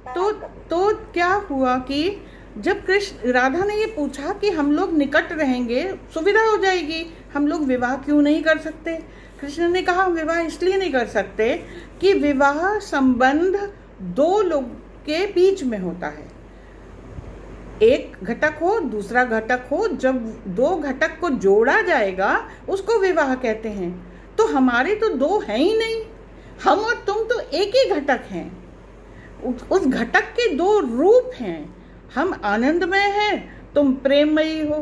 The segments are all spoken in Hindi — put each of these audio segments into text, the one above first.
तो तो क्या हुआ कि जब कृष्ण राधा ने ये पूछा कि हम लोग निकट रहेंगे, सुविधा हो जाएगी, हम लोग विवाह क्यों नहीं कर सकते? कृष्ण ने कहा विवाह इसलिए नहीं कर सकते कि विवाह संबंध दो लोग के बीच में होता है। एक घटक हो, दूसरा घटक हो, जब दो घटक को जोड़ा जाएगा उसको विवाह कहते हैं। तो हमारे तो दो हैं ही नहीं, हम और तुम तो एक ही घटक हैं। उस घटक के दो रूप हैं, हम आनंदमय हैं, तुम प्रेममयी हो।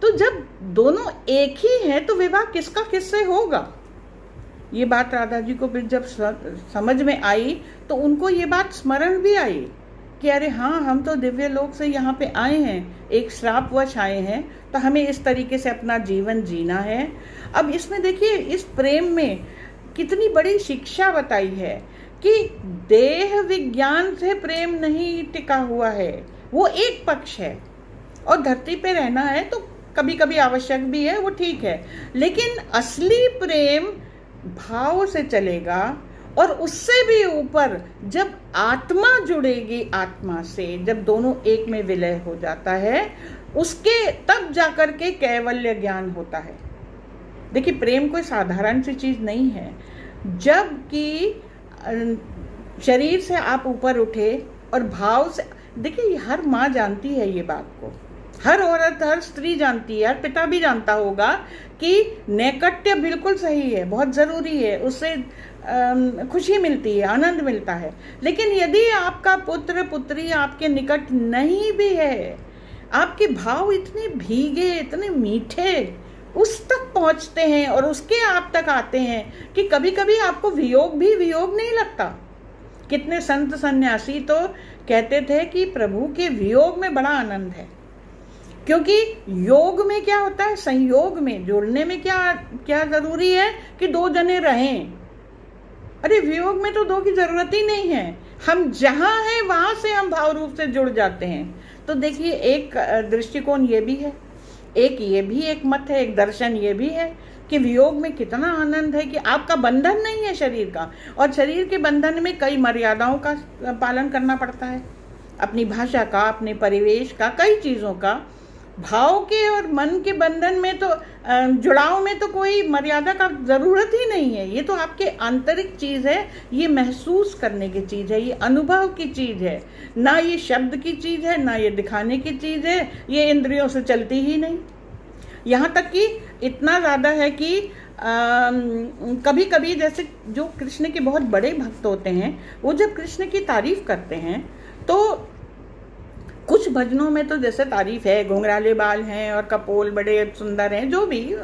तो जब दोनों एक ही हैं तो विवाह किसका किससे होगा? ये बात राधा जी को फिर जब समझ में आई तो उनको ये बात स्मरण भी आई कि अरे हाँ, हम तो दिव्य लोक से यहाँ पे आए हैं, एक श्रापवश आए हैं, तो हमें इस तरीके से अपना जीवन जीना है। अब इसमें देखिए, इस प्रेम में कितनी बड़ी शिक्षा बताई है कि देह विज्ञान से प्रेम नहीं टिका हुआ है, वो एक पक्ष है। और धरती पे रहना है तो कभी कभी आवश्यक भी है, वो ठीक है, लेकिन असली प्रेम भाव से चलेगा। और उससे भी ऊपर जब आत्मा जुड़ेगी आत्मा से, जब दोनों एक में विलय हो जाता है, उसके तब जाकर के कैवल्य ज्ञान होता है। देखिए, प्रेम कोई साधारण सी चीज नहीं है। जब कि शरीर से आप ऊपर उठे और भाव से, देखिए हर माँ जानती है ये बात को, हर औरत, हर स्त्री जानती है, हर पिता भी जानता होगा कि नैकट्य बिल्कुल सही है, बहुत जरूरी है, उससे खुशी मिलती है, आनंद मिलता है। लेकिन यदि आपका पुत्र पुत्री आपके निकट नहीं भी है, आपके भाव इतने भीगे, इतने मीठे उस तक पहुंचते हैं और उसके आप तक आते हैं कि कभी कभी आपको वियोग भी वियोग नहीं लगता। कितने संत सन्यासी तो कहते थे कि प्रभु के वियोग में बड़ा आनंद है, क्योंकि योग में क्या होता है, संयोग में जुड़ने में क्या क्या जरूरी है कि दो जने रहें। अरे वियोग में तो दो की जरूरत ही नहीं है, हम जहां हैं वहां से हम भाव रूप से जुड़ जाते हैं। तो देखिए, एक दृष्टिकोण ये भी है, एक ये भी एक मत है, एक दर्शन ये भी है कि वियोग में कितना आनंद है कि आपका बंधन नहीं है शरीर का, और शरीर के बंधन में कई मर्यादाओं का पालन करना पड़ता है, अपनी भाषा का, अपने परिवेश का, कई चीज़ों का। भाव के और मन के बंधन में तो, जुड़ाव में तो कोई मर्यादा का जरूरत ही नहीं है। ये तो आपके आंतरिक चीज है, ये महसूस करने की चीज है, ये अनुभव की चीज है, ना ये शब्द की चीज है, ना ये दिखाने की चीज है, ये इंद्रियों से चलती ही नहीं। यहाँ तक कि इतना ज्यादा है कि कभी कभी जैसे जो कृष्ण के बहुत बड़े भक्त होते हैं, वो जब कृष्ण की तारीफ करते हैं तो कुछ भजनों में तो जैसे तारीफ है, घुंघराले बाल हैं और कपोल बड़े सुंदर हैं, जो भी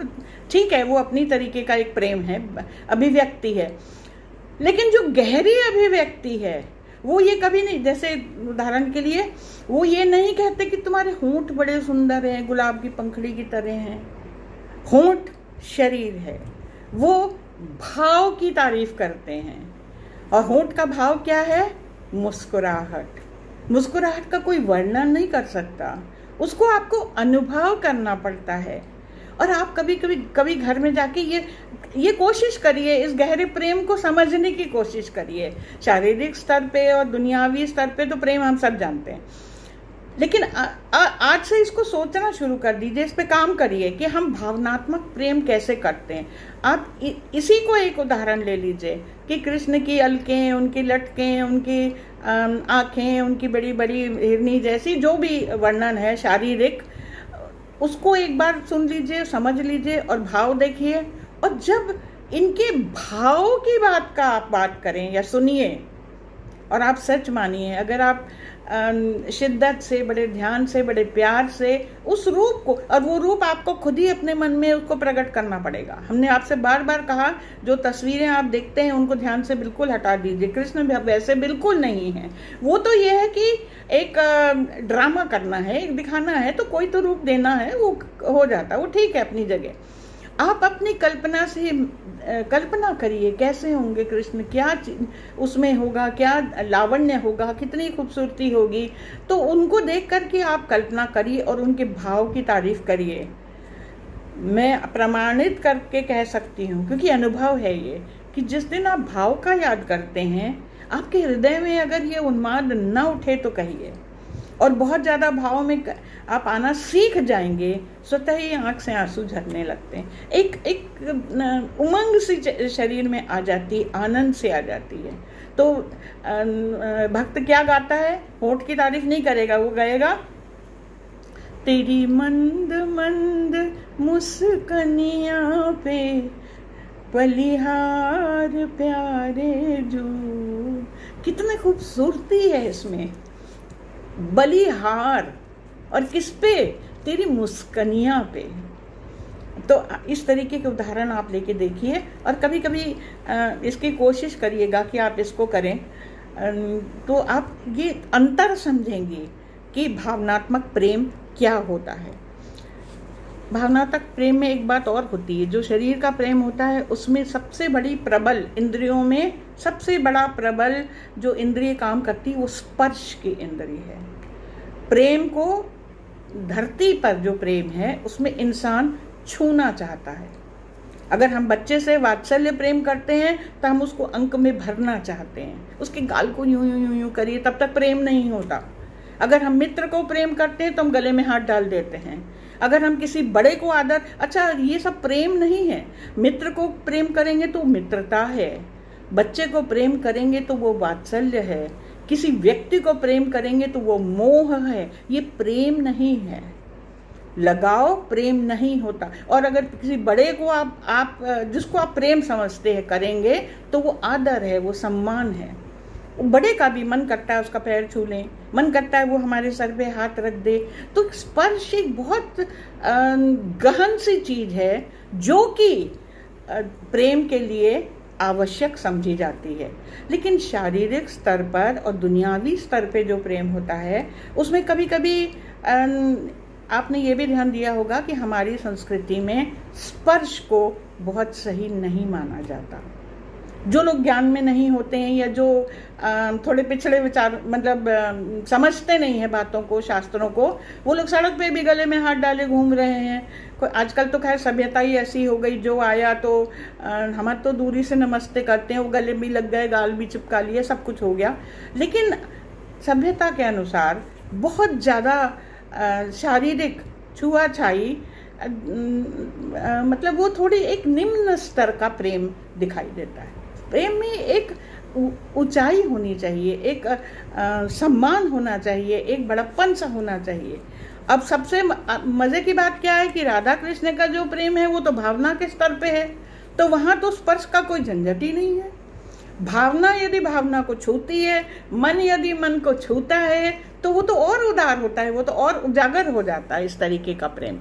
ठीक है, वो अपनी तरीके का एक प्रेम है, अभिव्यक्ति है। लेकिन जो गहरी अभिव्यक्ति है वो ये कभी नहीं, जैसे उदाहरण के लिए वो ये नहीं कहते कि तुम्हारे होंठ बड़े सुंदर हैं, गुलाब की पंखड़ी की तरह हैं। होंठ शरीर है, वो भाव की तारीफ करते हैं। और होंठ का भाव क्या है? मुस्कुराहट। मुस्कुराहट का कोई वर्णन नहीं कर सकता, उसको आपको अनुभव करना पड़ता है। और आप कभी घर में जाके ये कोशिश करिए, इस गहरे प्रेम को समझने की कोशिश करिए। शारीरिक स्तर पे और दुनियावी स्तर पे तो प्रेम हम सब जानते हैं, लेकिन आज से इसको सोचना शुरू कर दीजिए, इस पे काम करिए कि हम भावनात्मक प्रेम कैसे करते हैं। आप इसी को एक उदाहरण ले लीजिए कि कृष्ण की अलकें, उनकी लटकें, उनकी आँखें, उनकी बड़ी बड़ी हिरनी जैसी जो भी वर्णन है शारीरिक, उसको एक बार सुन लीजिए, समझ लीजिए और भाव देखिए। और जब इनके भाव की बात का आप बात करें या सुनिए, और आप सच मानिए, अगर आप शिद्दत से, बड़े ध्यान से, बड़े प्यार से उस रूप को, और वो रूप आपको खुद ही अपने मन में उसको प्रकट करना पड़ेगा। हमने आपसे बार बार कहा, जो तस्वीरें आप देखते हैं उनको ध्यान से बिल्कुल हटा दीजिए। कृष्ण वैसे बिल्कुल नहीं है। वो तो ये है कि एक ड्रामा करना है, एक दिखाना है, तो कोई तो रूप देना है, वो हो जाता है, वो ठीक है अपनी जगह। आप अपनी कल्पना से कल्पना करिए कैसे होंगे कृष्ण, क्या उसमें होगा, क्या लावण्य होगा, कितनी खूबसूरती होगी। तो उनको देख करके आप कल्पना करिए और उनके भाव की तारीफ करिए। मैं प्रमाणित करके कह सकती हूँ, क्योंकि अनुभव है ये, कि जिस दिन आप भाव का याद करते हैं, आपके हृदय में अगर ये उन्माद न उठे तो कहिए, और बहुत ज़्यादा भाव में आप आना सीख जाएंगे, स्वतः ही आँख से आंसू झरने लगते हैं। एक उमंग सी शरीर में आ जाती, आनंद से आ जाती है। तो भक्त क्या गाता है, होठ की तारीफ नहीं करेगा, वो गाएगा तेरी मंद मंद मुस्कनियाँ पे बलिहार प्यारे जो। कितनी खूबसूरती है इसमें, बलिहार, और किस पे, तेरी मुस्कनियाँ पे। तो इस तरीके के उदाहरण आप लेके देखिए, और कभी कभी इसकी कोशिश करिएगा कि आप इसको करें, तो आप ये अंतर समझेंगे कि भावनात्मक प्रेम क्या होता है। भावनात्मक प्रेम में एक बात और होती है, जो शरीर का प्रेम होता है उसमें सबसे बड़ी प्रबल, इंद्रियों में सबसे बड़ा प्रबल जो इंद्रिय काम करती है वो स्पर्श की इंद्रिय है। प्रेम को, धरती पर जो प्रेम है उसमें इंसान छूना चाहता है। अगर हम बच्चे से वात्सल्य प्रेम करते हैं तो हम उसको अंक में भरना चाहते हैं, उसके गाल को यूं यूं यूं यूं करिए, तब तक प्रेम नहीं होता। अगर हम मित्र को प्रेम करते हैं तो हम गले में हाथ डाल देते हैं। अगर हम किसी बड़े को आदर, अच्छा ये सब प्रेम नहीं है। मित्र को प्रेम करेंगे तो मित्रता है, बच्चे को प्रेम करेंगे तो वो वात्सल्य है, किसी व्यक्ति को प्रेम करेंगे तो वो मोह है। ये प्रेम नहीं है, लगाव प्रेम नहीं होता। और अगर किसी बड़े को आप जिसको आप प्रेम समझते हैं करेंगे तो वो आदर है, वो सम्मान है। बड़े का भी मन करता है उसका पैर छू लें, मन करता है वो हमारे सर पे हाथ रख दे। तो स्पर्श एक बहुत गहन सी चीज है जो कि प्रेम के लिए आवश्यक समझी जाती है। लेकिन शारीरिक स्तर पर और दुनियावी स्तर पे जो प्रेम होता है उसमें कभी कभी आपने ये भी ध्यान दिया होगा कि हमारी संस्कृति में स्पर्श को बहुत सही नहीं माना जाता। जो लोग ज्ञान में नहीं होते हैं या जो थोड़े पिछड़े विचार, मतलब समझते नहीं है बातों को, शास्त्रों को, वो लोग सड़क पे भी गले में हाथ डाले घूम रहे हैं। आजकल तो खैर सभ्यता ही ऐसी हो गई, जो आया तो हम तो दूरी से नमस्ते करते हैं, वो गले भी लग गए, गाल भी चिपका लिए, सब कुछ हो गया। लेकिन सभ्यता के अनुसार बहुत ज़्यादा शारीरिक छुआछाई, मतलब वो थोड़ी एक निम्न स्तर का प्रेम दिखाई देता है। प्रेम में एक ऊंचाई होनी चाहिए, एक सम्मान होना चाहिए, एक बड़प्पन सा होना चाहिए। अब सबसे मजे की बात क्या है कि राधा कृष्ण का जो प्रेम है वो तो भावना के स्तर पे है, तो वहां तो स्पर्श का कोई झंझट ही नहीं है। भावना यदि भावना को छूती है, मन यदि मन को छूता है, तो वो तो और उदार होता है, वो तो और उजागर हो जाता है इस तरीके का प्रेम।